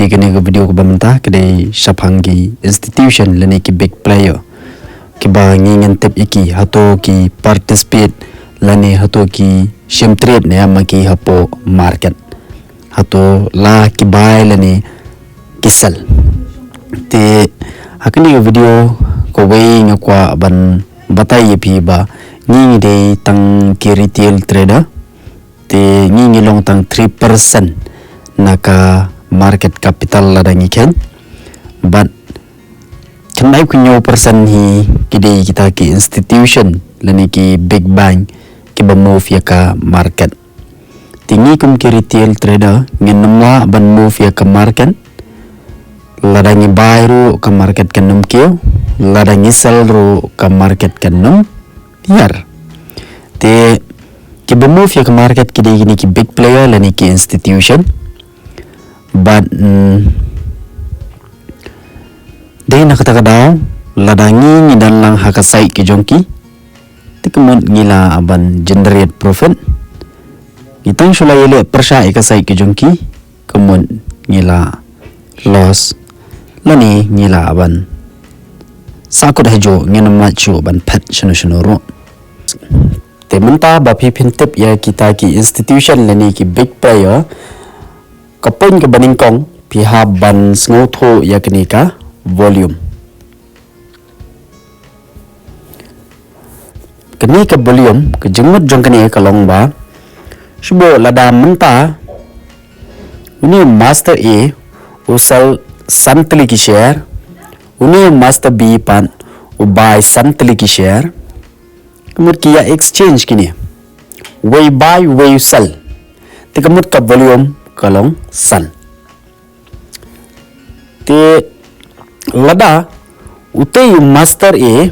ki kene ke video ko bamenta kedai shaphangi institution lani ki big player ki ba ngingen tep iki hato ki participate lani hato ki shim trade ne amma ki hapo market hato la ki buy lani ki sell te hakini ke video ko wei ngakwa ban batai pi ba ngi dei tang ki retail trader te ngi long tang 3% naka market capital ladangi ken but kenai kunyo persen hi kidei kita ki institution lani ki big bank ki ba move ya ka market tingi kum ki retail trader ngenamla ban move ya ka market ladangi buy ro ka market kanum kyo ladangi sell ro ka market kanum yar te ki ba move ya ka market kidei ni ki big player lani ki institution but day nakataka daw ladangi ngidan lang hakasay ki jongki tikamot ngila aban generate profit itang sulayele persya ikasay ki jongki kamot ngila loss lani ngila aban sakot hajo nginam macho ban pet shano ro te menta ba pipintip ya kita ki institution lani ki big player kapon ke baningkong pihak ban sngoto yakni ka volume kini ka volume ke jengmut jong kini ka long ba subo lada menta uni master A usal santli ki share uni master B pan ubai santli ki share kemut kia exchange kini way buy way sell tikamut ka volume kalong san te lada utei master A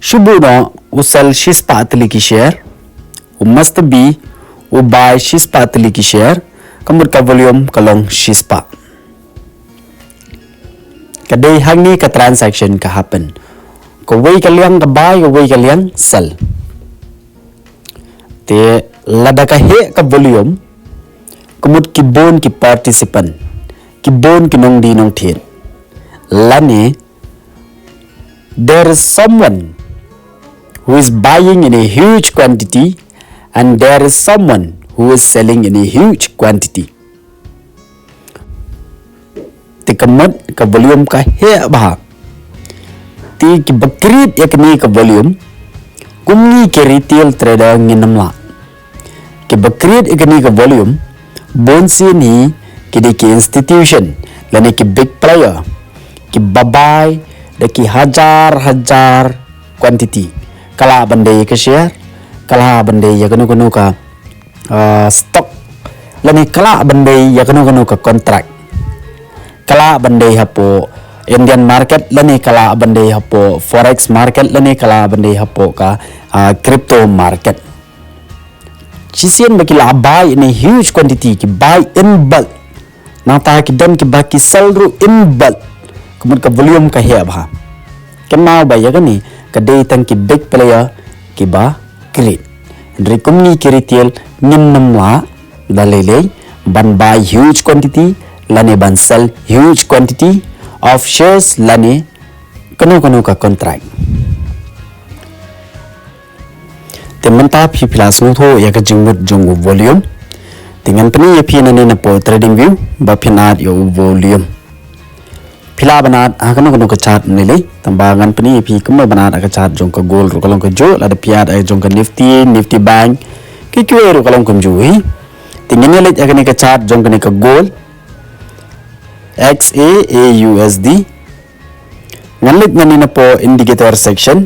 shubu no usal shispa atli ki share master B ubai shispa atli ki share kamur ka volume kalong shispa kadai hangi ka transaction ka happen ko way kaliang ka buy ko way kaliang sell te lada ka he ka volume kumut ki bon ki participant ki bon ki nong di nong thin lani there is someone who is buying in a huge quantity and there is someone who is selling in a huge quantity ti kamut ka volume ka he ba ti ki bakrit yakni ka volume kumni ki retail trader nginamla ki bakrit ikani ka volume bonsi ni ki institution lani ki big player ki babai da ki hajar quantity kala bandai ka share kala bandai ya kanu ka stock lani kala bandai ya kanu ka contract kala bandai hapo Indian market lani kala bandai hapo forex market lani kala bandai hapo ka crypto market Chisian baki la buy in a huge quantity ki buy in bulk nata ki dan ki baki sell ru in bulk kemudian ka volume ka he ba kenau ba ya gani ka day tang ki big player ki ba create ndri kumni ki retail ninnam la dalele ban buy huge quantity lane ban sell huge quantity of shares lane kanu ka contract tementa phi philasu tho ya ka jingmut jongu volume dengan pani ya phi nane na po trading view ba phinat yo volume phila banat akano ka chart nile tambangan pani ya phi kuma banat ka chart jong ka gold ro kalong ka jo la da piat ay jong ka nifty bank ki kwe ro kalong kum ju hi tingin nile akani ka chart jong ka gold XAUSD ngalit nani na po indicator section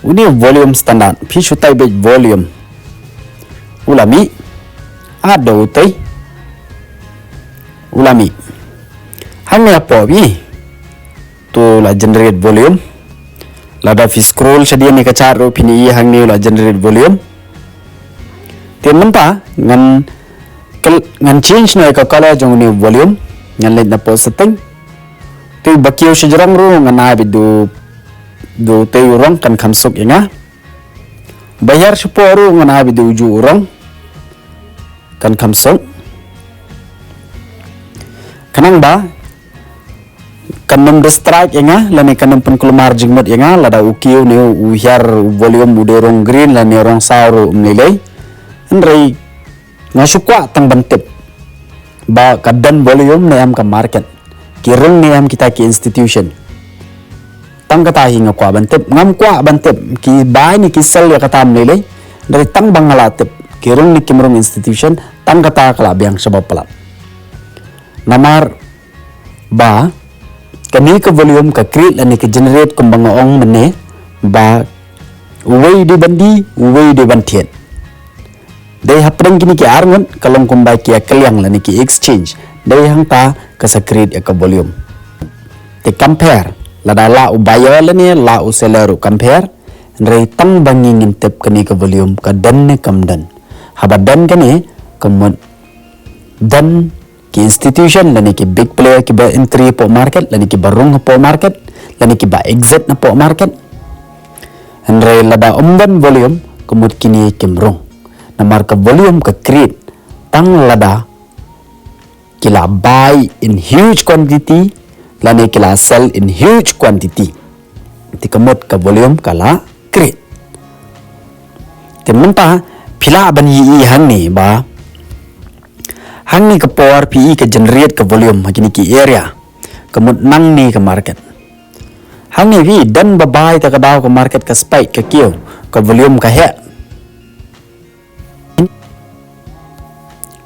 uni volume standard phi chutai be volume ulami ado tai ulami hanya po bi to la generate volume lada fi scroll shadia ni ka charo phini hangni la generate volume tementa ngan change na ka color jong ni volume ngan let na po setting tu bakio sejrong ro ngan na bidu do te urang kan khamsuk inga bayar seporu ngana abi de uju urang kan kamsong kanang ba kanam de strike enga lani kanam pen kulmar jingmat enga lada ukiu ne uhiar volume uderong green lani orang sauro mlelei andrei ngasukwa tang bantep ba kadan volume ne am ka market kirung ne am kita ki institution tang kata hinga kwa bantep ngam kwa bantep ki bai ni kisal ya kata mlelei dari tang bangala tep kirung ni kimrung institution tang kata kala biang sebab pelap namar ba kani ka volume ka create ani ka generate kumbang ong mane ba uwei de bandi uwei de bantian dai haprang kini ki arngon kalong kumbai ki akalyang lani ki exchange dai hang ta ka sa create ka volume te compare lada la ubaya lani la u seller compare rei tang bangingin tep kani ka volume ka dan ne kamdan habadan kani kamon dan ki institution lani ki big player ki ba entry po market lani ki barung po market lani ki ba exit na po market andre lada umban volume kumut kini kimrong na marka volume ka create tang lada kila buy in huge quantity lani kila sell in huge quantity ti kamut ka volume kala create timenta pila ban yi hang ni ba hang ni ka power PE ka generate ka volume magini ki area kamut nang ni ka market hang ni vi dan babai ta ka daw ka market ka spike ka kiyo ka volume ka he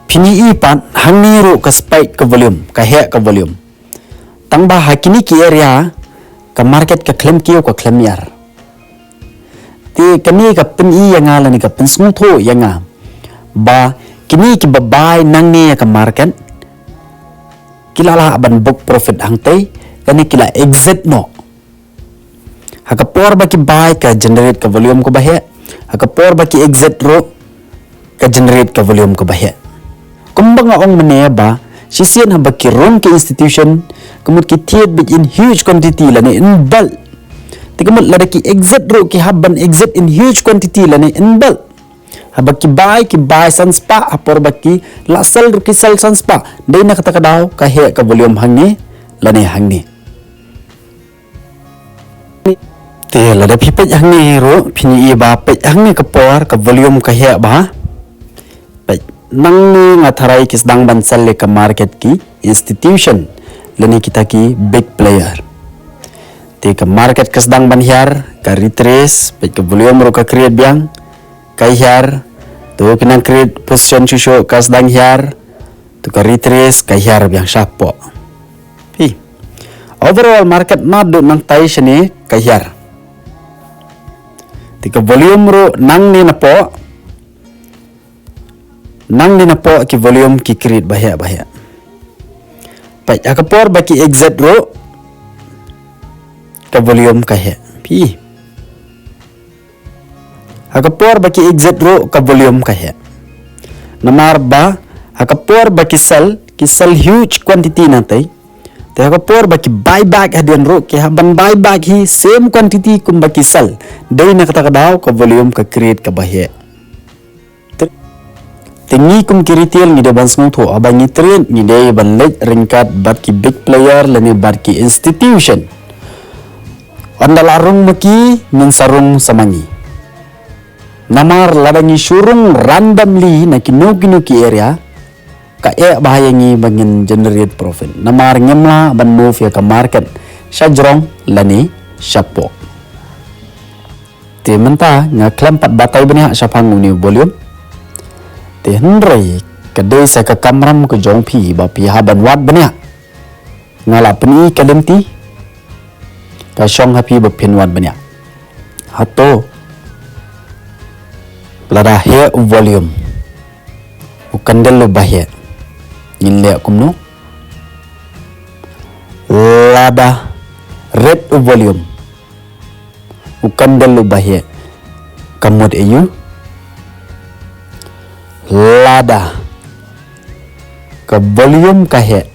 pini pan hang ni ro ka spike ka volume ka he ka volume tang ba hakini ki area ka market ka claim kiyo ka claim yar ti kani ka pini yang ala ni ka pensung tho yang ba kini ki babai nang ni ka market kilala ban book profit hang tei kani kila exit no hakapor ba ki buy ka generate ka volume ko bahe hakapor ba ki exit ro ka generate ka volume ko bahe kumbang ong mane ba sisian ha ba ki rong ke institution kumut ki tiet bit in huge quantity lani in bulk tikamut lada ki exit ro ki haban exit in huge quantity lani in bulk habak ki buy sanspa apor baki lasal ki sal sanspa dei na kata kadaw ka he ka volume hangni lani hangni te lada pipet hangni ro pini ba pe hangni ka por ka volume ka he ba pe nang ni ngatharai kis dang ban sal le ka market ki institution lani kita ki big player te ka market kas dang ban hiar ka retrace pe ka volume ro ka create biang kai hiar tu kena create position shusho kas dang hiar tu ka retrace kai hiar biang shapo pi overall market not do nang tai shani kai hiar tika volume ro nang ni na po ki volume ki create bahaya pai akapor baki exit ro ka volume ka he pi hakapor baki exit ro ka volume ka he namar ba hakapor baki sell huge quantity na tai te hakapor baki buy back hadian ro ke haban buy back hi same quantity kum baki sell dei na kata kadaw ka volume ka create ka bahe tingi kum ki retail ni de ban smong tho abangi trend ni de ban lek ringkat bat ki big player lani bat ki institution andalarung maki min sarung samangi namar ladangi surung randomly na kinu ki area ka bahayangi bangin generate profit namar ngemla ban move ya ka market sajrong lani syapo te menta nga klampat batai bani syapang ni volume te hendrai ka desa ka kamram ke jong pi ba pi haban wat bani ngala peni kalenti ka shong happy ba pin wat bani hato lada he volume ukandel lo bahya nille kumno lada red volume ukandel lo bahya kamut ayu lada ka volume ka he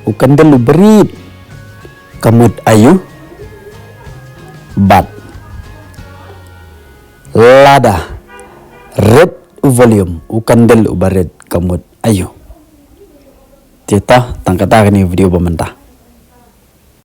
ukandel lo berit kamut ayu bat lada red volume ukandel ubared kamut ayo. Tita tangkata ni video pementah.